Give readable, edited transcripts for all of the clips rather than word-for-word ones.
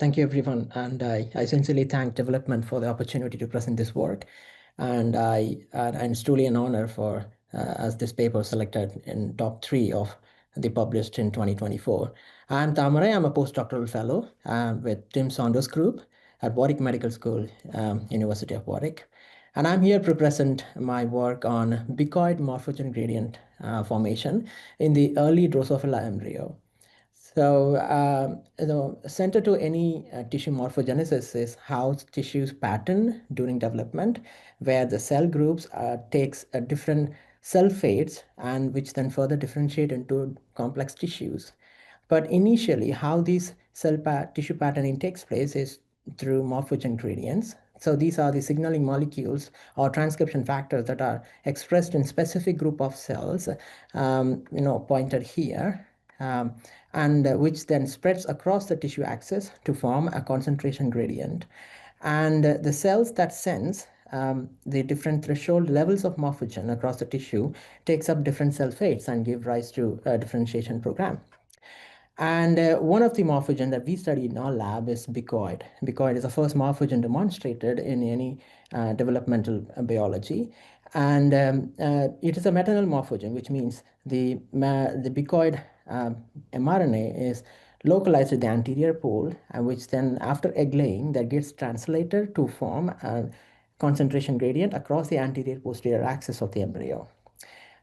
Thank you, everyone. And I sincerely thank development for the opportunity to present this work. And it's truly an honor for as this paper selected in top 3 of the published in 2024. I'm Thamarai. I'm a postdoctoral fellow with Tim Saunders Group at Warwick Medical School, University of Warwick. And I'm here to present my work on Bicoid morphogen gradient formation in the early Drosophila embryo. So, center to any tissue morphogenesis is how tissues pattern during development, where the cell groups takes a different cell fates and which then further differentiate into complex tissues. But initially, how these tissue patterning takes place is through morphogen gradients. So these are the signaling molecules or transcription factors that are expressed in specific group of cells, pointed here. And which then spreads across the tissue axis to form a concentration gradient. And the cells that sense the different threshold levels of morphogen across the tissue takes up different cell fates and give rise to a differentiation program. And one of the morphogen that we studied in our lab is Bicoid. Bicoid is the first morphogen demonstrated in any developmental biology. And it is a maternal morphogen, which means the Bicoid mRNA is localized at the anterior pole, which then after egg laying, that gets translated to form a concentration gradient across the anterior posterior axis of the embryo.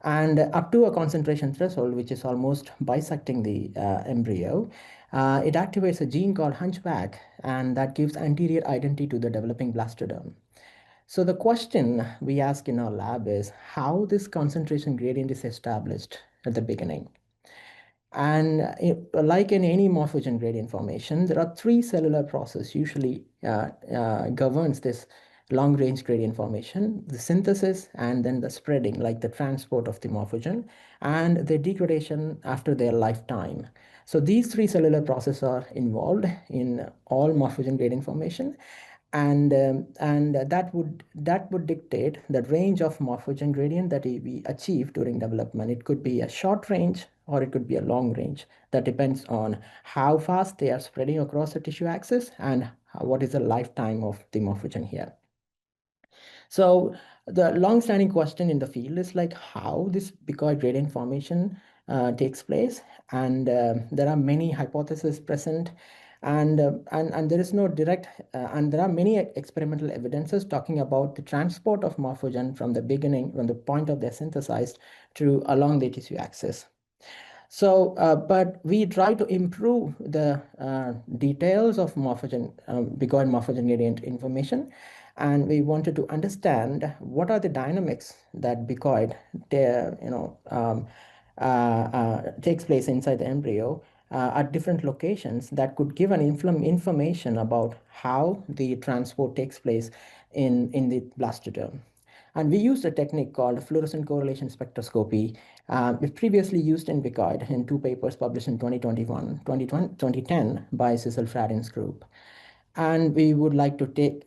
And up to a concentration threshold, which is almost bisecting the embryo, it activates a gene called hunchback, and that gives anterior identity to the developing blastoderm. So the question we ask in our lab is how this concentration gradient is established at the beginning. And like in any morphogen gradient formation, there are 3 cellular processes usually governs this long-range gradient formation: the synthesis and then the spreading, like the transport of the morphogen, and the degradation after their lifetime. So these 3 cellular processes are involved in all morphogen gradient formation. And that would dictate the range of morphogen gradient that we achieve during development. It could be a short range or it could be a long range. That depends on how fast they are spreading across the tissue axis and what is the lifetime of the morphogen here. So the long-standing question in the field is like how this Bicoid gradient formation takes place, and there are many hypotheses present, and there is no direct and there are many experimental evidences talking about the transport of morphogen from the beginning, from the point of their synthesized to along the tissue axis. So, but we try to improve the details of morphogen, Bicoid morphogen gradient information, and we wanted to understand what are the dynamics that Bicoid, takes place inside the embryo at different locations that could give an information about how the transport takes place in the blastoderm. And we used a technique called fluorescent correlation spectroscopy, previously used in Bicoid in 2 papers published in 2010 by Cecil Fradin's group. And I would like to take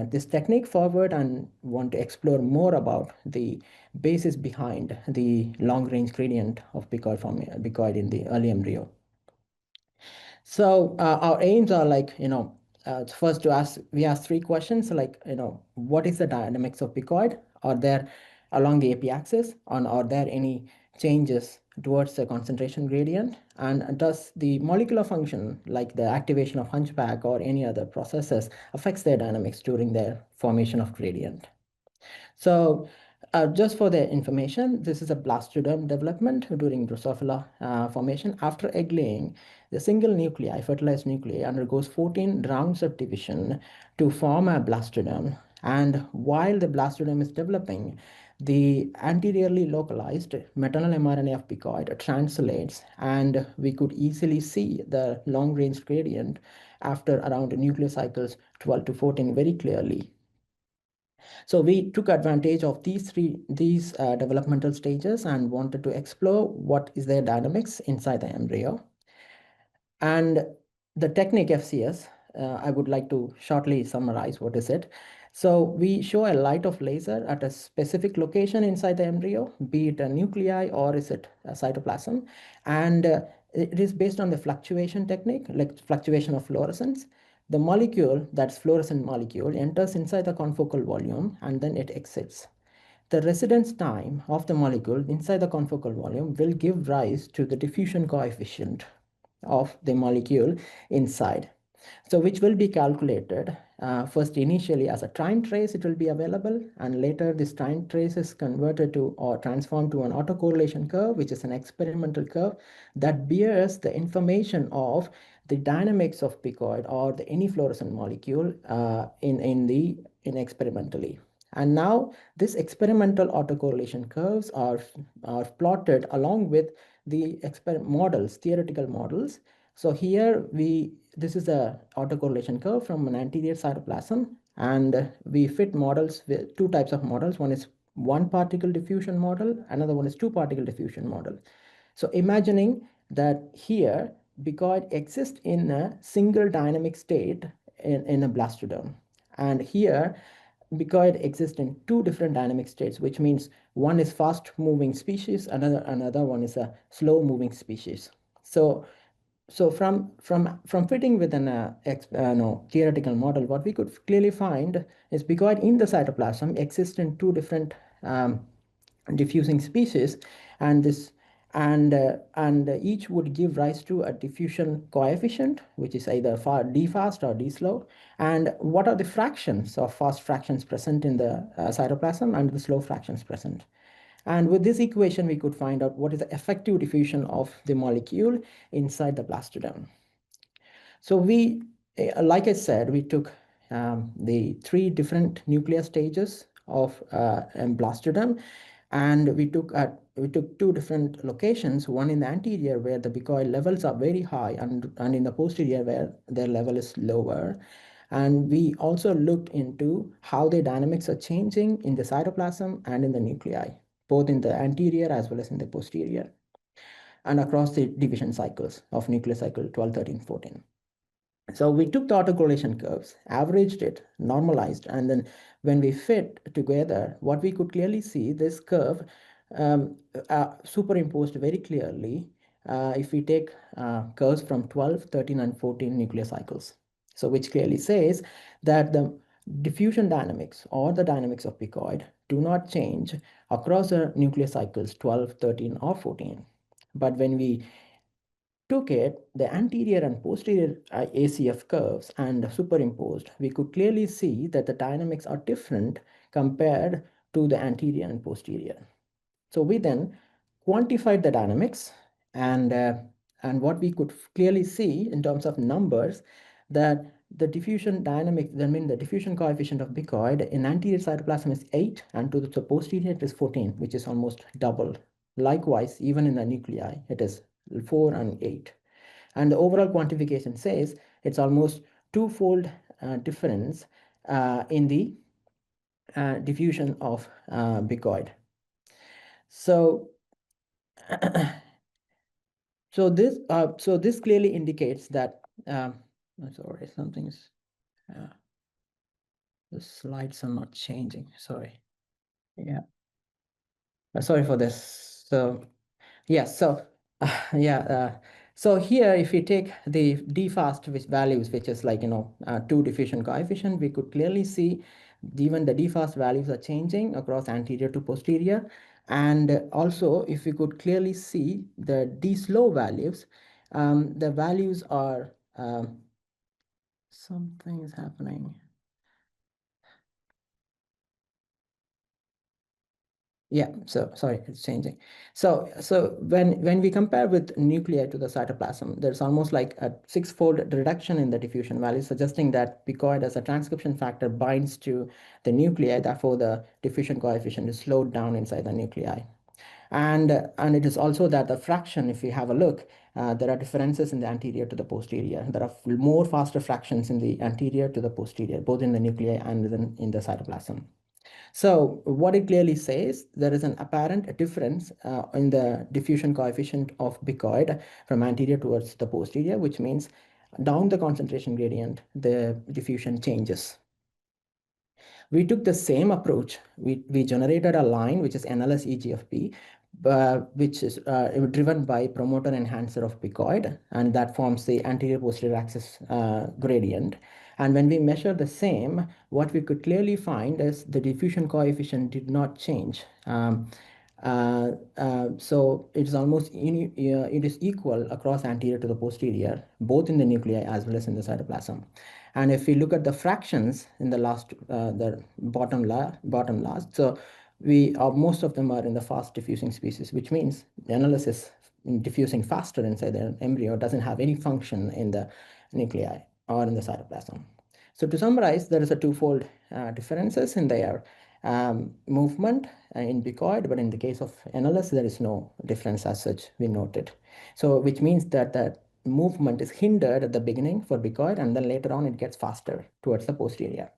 this technique forward and want to explore more about the basis behind the long-range gradient of Bicoid in the early embryo. So our aims are like, first we ask 3 questions, like, what is the dynamics of Bicoid? Are there along the AP axis, and are there any changes towards the concentration gradient? And does the molecular function, like the activation of hunchback or any other processes, affects their dynamics during their formation of gradient? So just for the information, this is a blastoderm development during Drosophila formation. After egg laying, the single nuclei, fertilized nuclei, undergoes 14 rounds of division to form a blastoderm. And while the blastoderm is developing, the anteriorly localized maternal mRNA of Bicoid translates, and we could easily see the long-range gradient after around nucleocycles 12 to 14 very clearly. So we took advantage of these developmental stages and wanted to explore what is their dynamics inside the embryo. And the technique FCS, I would like to shortly summarize what is it. So we show a light of laser at a specific location inside the embryo, be it a nuclei or is it a cytoplasm. And it is based on the fluctuation technique, like fluctuation of fluorescence. The molecule, that's fluorescent molecule, enters inside the confocal volume and then it exits. The residence time of the molecule inside the confocal volume will give rise to the diffusion coefficient of the molecule inside. So which will be calculated first initially as a time trace, it will be available, and later this time trace is converted to or transformed to an autocorrelation curve, which is an experimental curve that bears the information of the dynamics of Bicoid or any fluorescent molecule in experimentally. And now this experimental autocorrelation curves are plotted along with the models, theoretical models. So here this is a autocorrelation curve from an anterior cytoplasm, and we fit models with two types of models. One is one particle diffusion model, another one is two particle diffusion model. So imagining that here Bicoid exists in a single dynamic state in a blastoderm, and here Bicoid exists in two different dynamic states, which means one is fast moving species, another one is a slow moving species. So from fitting with an no, theoretical model, what we could clearly find is Bicoid in the cytoplasm exists in two different diffusing species, and this and each would give rise to a diffusion coefficient, which is either d fast or d slow. And what are the fractions of fast fractions present in the cytoplasm and the slow fractions present? And with this equation, we could find out what is the effective diffusion of the molecule inside the blastoderm. So like I said, we took the three different nuclear stages of blastoderm, and we took two different locations, one in the anterior where the Bicoid levels are very high, and in the posterior where their level is lower. And we also looked into how the dynamics are changing in the cytoplasm and in the nuclei, both in the anterior as well as in the posterior, and across the division cycles of nuclear cycle 12, 13, 14. So we took the autocorrelation curves, averaged it, normalized, and then when we fit together, what we could clearly see, this curve superimposed very clearly if we take curves from 12, 13, and 14 nuclear cycles. So which clearly says that the diffusion dynamics or the dynamics of Bicoid do not change across the nuclear cycles 12, 13, or 14. But when we took the anterior and posterior ACF curves and superimposed, we could clearly see that the dynamics are different compared to the anterior and posterior. So we then quantified the dynamics, and what we could clearly see in terms of numbers, that the diffusion dynamics, I mean the diffusion coefficient of Bicoid in anterior cytoplasm is 8, and to the posterior it is 14, which is almost double. Likewise, even in the nuclei, it is 4 and 8. And the overall quantification says it's almost twofold difference in the diffusion of Bicoid. So, so this clearly indicates that sorry, something's the slides are not changing. Sorry. Yeah. Sorry for this. So yes, so yeah, so here if we take the d fast values, which is like 2 diffusion coefficient, we could clearly see even the d fast values are changing across anterior to posterior. And also if we could clearly see the d slow values, the values are something is happening. Yeah, so sorry, it's changing. So when we compare with nuclei to the cytoplasm, there's almost like a 6-fold reduction in the diffusion value, suggesting that Bicoid as a transcription factor binds to the nuclei, therefore the diffusion coefficient is slowed down inside the nuclei. And it is also that the fraction, if we have a look, there are differences in the anterior to the posterior. There are more faster fractions in the anterior to the posterior, both in the nuclei and in the cytoplasm. So what it clearly says, there is an apparent difference in the diffusion coefficient of Bicoid from anterior towards the posterior, which means down the concentration gradient, the diffusion changes. We took the same approach. We generated a line, which is NLS EGFP, which is driven by promoter enhancer of Bicoid, and that forms the anterior posterior axis gradient. And when we measure the same, what we could clearly find is the diffusion coefficient did not change. So it is almost it is equal across anterior to the posterior, both in the nuclei as well as in the cytoplasm. And if we look at the fractions in the last, the bottom last, so most of them are in the fast diffusing species, which means the analysis diffusing faster inside the embryo doesn't have any function in the nuclei or in the cytoplasm. So to summarize, there is a twofold differences in their movement in Bicoid, but in the case of NLS, there is no difference as such we noted. So which means that the movement is hindered at the beginning for Bicoid, and then later on it gets faster towards the posterior.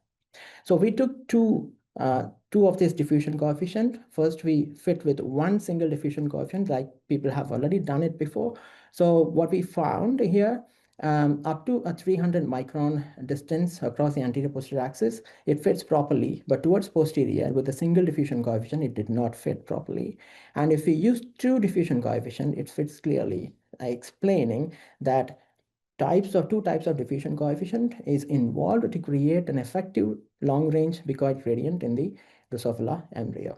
So we took two of this diffusion coefficient. First, we fit with one single diffusion coefficient, like people have already done it before. So what we found here, up to a 300 micron distance across the anterior posterior axis, it fits properly, but towards posterior with a single diffusion coefficient, it did not fit properly. And if we use two diffusion coefficient, it fits clearly, explaining that two types of diffusion coefficient is involved to create an effective long-range Bicoid gradient in the Drosophila embryo.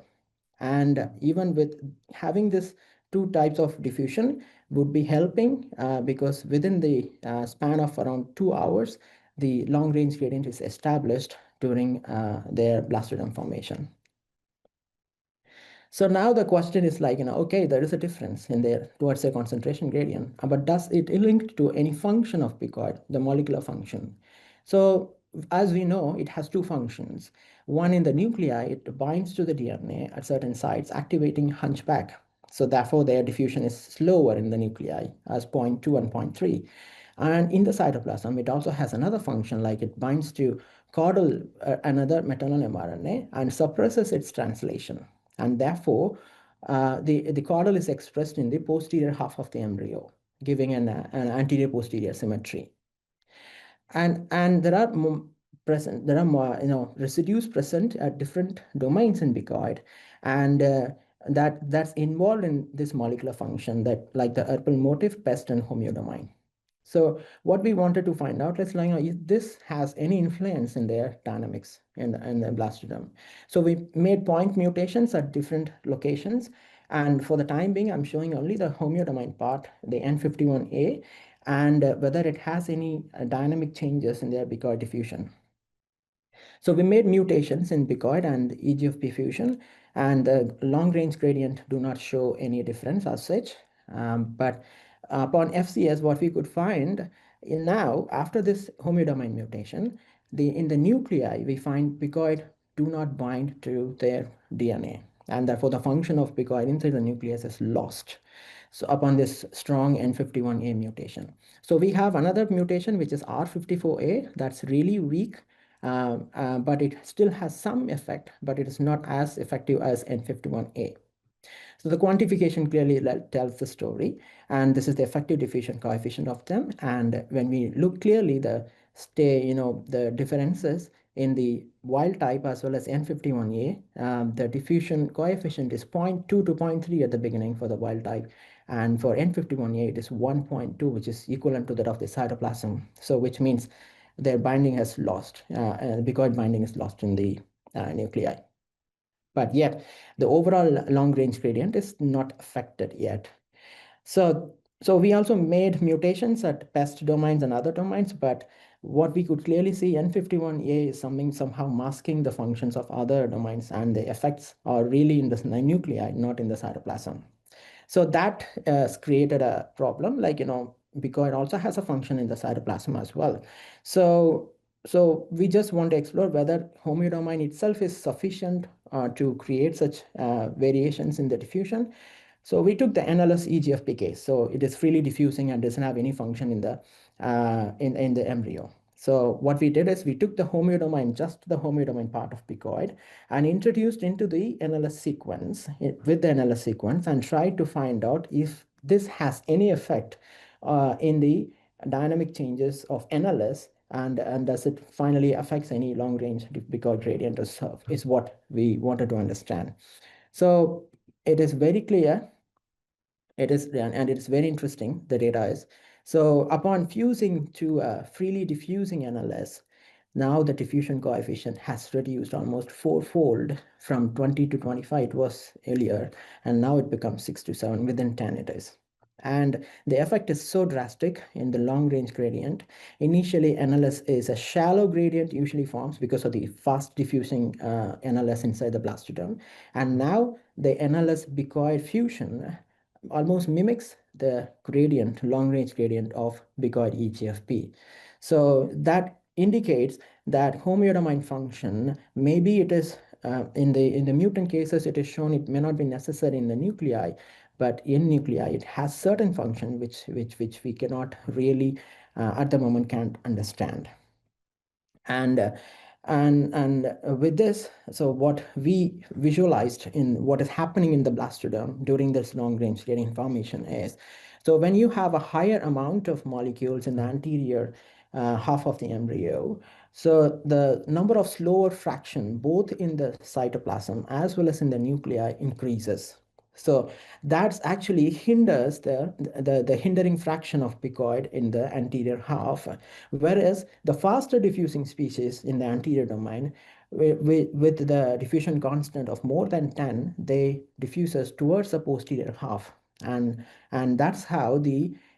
And even with having this two types of diffusion would be helping because within the span of around 2 hours, the long-range gradient is established during their blastoderm formation. So now the question is like, okay, there is a difference in there towards a concentration gradient, but does it link to any function of Bicoid, the molecular function? So as we know, it has two functions. One in the nuclei, it binds to the DNA at certain sites, activating hunchback. So therefore, their diffusion is slower in the nuclei as 0.2 and 0.3. And in the cytoplasm, it also has another function, like it binds to caudal, another maternal mRNA, and suppresses its translation. And therefore, the caudal is expressed in the posterior half of the embryo, giving an anterior posterior symmetry. And there are more residues present at different domains in Bicoid, and that's involved in this molecular function, that like the Erpel motif, pest, and homeodomain. So what we wanted to find out is, like, if this has any influence in their dynamics in the blastoderm. So we made point mutations at different locations. And for the time being, I'm showing only the homeodomain part, the N51A, and whether it has any dynamic changes in their Bicoid diffusion. So we made mutations in Bicoid and EGFP fusion, and the long-range gradient do not show any difference as such. But upon FCS, what we could find now, after this homeodomain mutation, in the nuclei, we find Bicoid do not bind to their DNA. And therefore, the function of Bicoid inside the nucleus is lost. So upon this strong N51A mutation. So we have another mutation, which is R54A, that's really weak. But it still has some effect, but it is not as effective as N51A. So the quantification clearly tells the story, and this is the effective diffusion coefficient of them. And when we look clearly, the differences in the wild type as well as N51A, the diffusion coefficient is 0.2 to 0.3 at the beginning for the wild type, and for N51A it is 1.2, which is equivalent to that of the cytoplasm. So which means their binding has lost, Bicoid binding is lost in the nuclei. But yet the overall long-range gradient is not affected yet. So we also made mutations at pest domains and other domains, but what we could clearly see, N51A is somehow masking the functions of other domains, and the effects are really in the nuclei, not in the cytoplasm. So that has created a problem, like, Bicoid also has a function in the cytoplasm as well. So we just want to explore whether homeodomain itself is sufficient to create such variations in the diffusion. So we took the NLS EGFP case. So it is freely diffusing and doesn't have any function in the embryo. So what we did is we took the homeodomain, just the homeodomain part of Bicoid, and introduced into the NLS sequence with the NLS sequence, and tried to find out if this has any effect in the dynamic changes of NLS, and does it finally affects any long range Bicoid gradient is what we wanted to understand. So it is very clear. It is, and it's very interesting, the data is. So upon fusing to a freely diffusing NLS, now the diffusion coefficient has reduced almost fourfold from 20 to 25 it was earlier, and now it becomes 6 to 7, within 10 it is. And the effect is so drastic in the long range gradient. Initially, NLS is a shallow gradient, usually forms because of the fast diffusing NLS inside the blastoderm. And now the NLS Bicoid fusion almost mimics the gradient, long range gradient of Bicoid EGFP. So that indicates that homeodomain function, maybe it is in the mutant cases, it is shown it may not be necessary in the nuclei, but in nuclei it has certain function which we cannot really at the moment can't understand. And with this, so what we visualized in what is happening in the blastoderm during this long range gradient formation is, so when you have a higher amount of molecules in the anterior half of the embryo, so the number of slower fraction both in the cytoplasm as well as in the nuclei increases. So that's actually hinders the hindering fraction of picoid in the anterior half, whereas the faster diffusing species in the anterior domain, with the diffusion constant of more than 10, they diffuses towards the posterior half. And that's how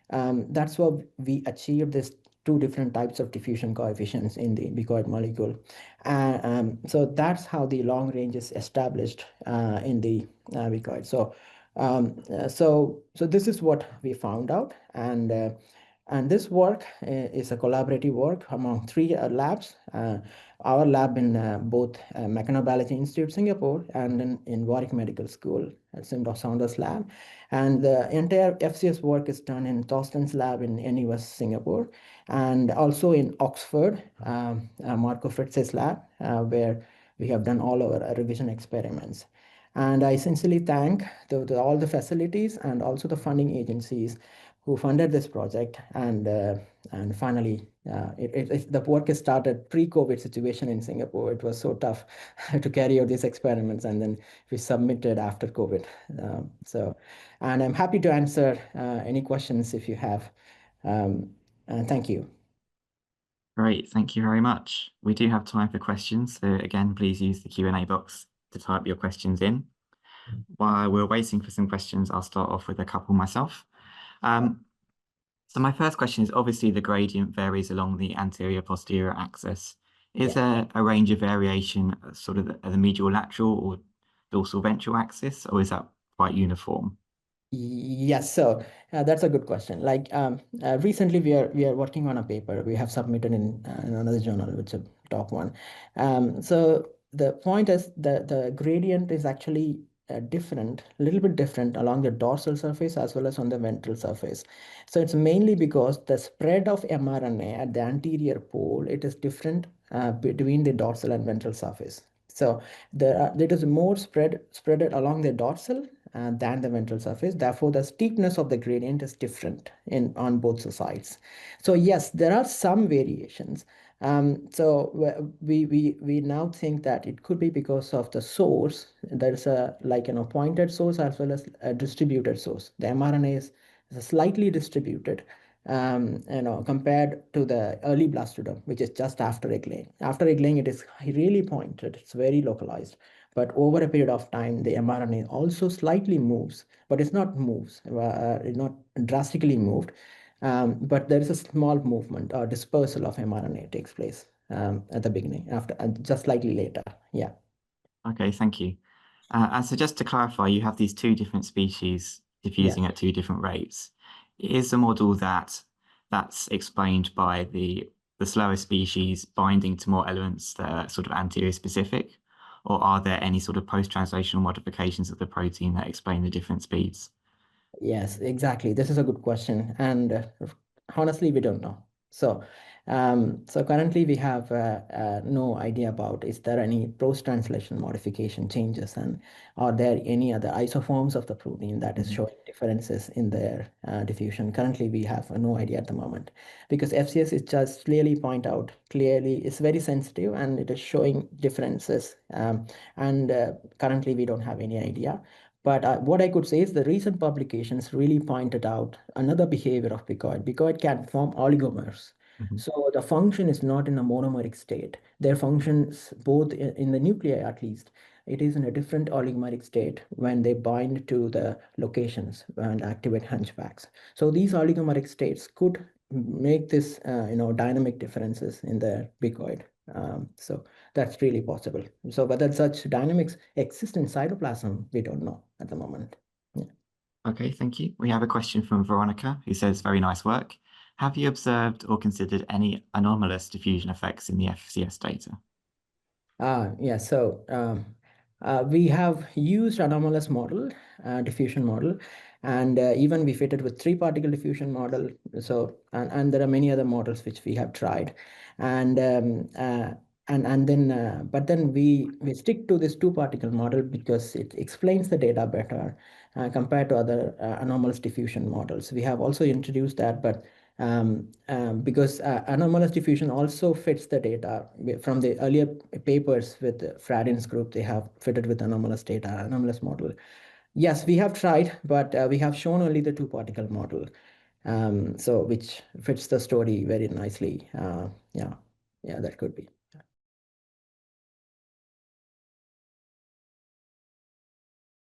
that's what we achieve this two different types of diffusion coefficients in the bicoid molecule. So that's how the long range is established in the bicoid. So this is what we found out, and this work is a collaborative work among three labs. Our lab in both Mechanobiology Institute, Singapore, and in Warwick Medical School at Simdoc Saunders lab. And the entire FCS work is done in Thorsten's lab in NUS, Singapore, and also in Oxford, Marco Fritz's lab, where we have done all our revision experiments. And I sincerely thank all the facilities and also the funding agencies who funded this project. And finally, the work is started pre-COVID situation in Singapore. It was so tough to carry out these experiments, and then we submitted after COVID. And I'm happy to answer any questions if you have. And thank you. Great, thank you very much. We do have time for questions, so again, please use the Q&A box to type your questions in. While we're waiting for some questions, I'll start off with a couple myself. So my first question is, obviously the gradient varies along the anterior-posterior axis. Is there a range of variation sort of at the medial lateral or dorsal ventral axis, or is that quite uniform? Yes, so that's a good question. Like recently, we are working on a paper we have submitted in another journal, which is a top one. So the point is that the gradient is actually different, a little bit different along the dorsal surface as well as on the ventral surface. So it's mainly because the spread of mRNA at the anterior pole, it is different between the dorsal and ventral surface. So there is more spread along the dorsal than the ventral surface. Therefore, the steepness of the gradient is different on both sides. So yes, there are some variations. So we now think that it could be because of the source. There's a pointed source as well as a distributed source. The mRNA is slightly distributed, compared to the early blastoderm, which is just after egg-laying. After egg-laying, it is really pointed. It's very localized. But over a period of time, the mRNA also slightly moves, but it's not drastically moved. But there is a small movement or dispersal of mRNA takes place at the beginning, after just slightly later. Yeah. Okay, thank you. And so just to clarify, you have these two different species diffusing at two different rates. Is the model that's explained by the slower species binding to more elements that are sort of anterior specific, or are there any sort of post-translational modifications of the protein that explain the different speeds? Yes, exactly. This is a good question. And honestly, we don't know. So currently we have no idea about is there any post-translation modification changes, and are there any other isoforms of the protein that is showing differences in their diffusion. Currently, we have no idea at the moment, because FCS is just clearly point out clearly it's very sensitive and it is showing differences. And currently we don't have any idea. But what I could say is the recent publications really pointed out another behavior of Bicoid. Bicoid can form oligomers. Mhm. So the function is not in a monomeric state. Their functions, both in the nuclei at least, it is in a different oligomeric state when they bind to the locations and activate hunchbacks. So these oligomeric states could make this, dynamic differences in the Bicoid. So that's really possible. So whether such dynamics exist in cytoplasm, we don't know at the moment. Yeah. Okay, thank you. We have a question from Veronica who says, very nice work. Have you observed or considered any anomalous diffusion effects in the FCS data? Yeah, so we have used anomalous model, diffusion model, and even we fitted with three-particle diffusion model. So, and there are many other models which we have tried, and but then we stick to this two-particle model because it explains the data better compared to other anomalous diffusion models. We have also introduced that, but because anomalous diffusion also fits the data from the earlier papers with Fradin's group. They have fitted with anomalous data, anomalous model. Yes, we have tried, but we have shown only the two-particle model, so which fits the story very nicely. Yeah, that could be.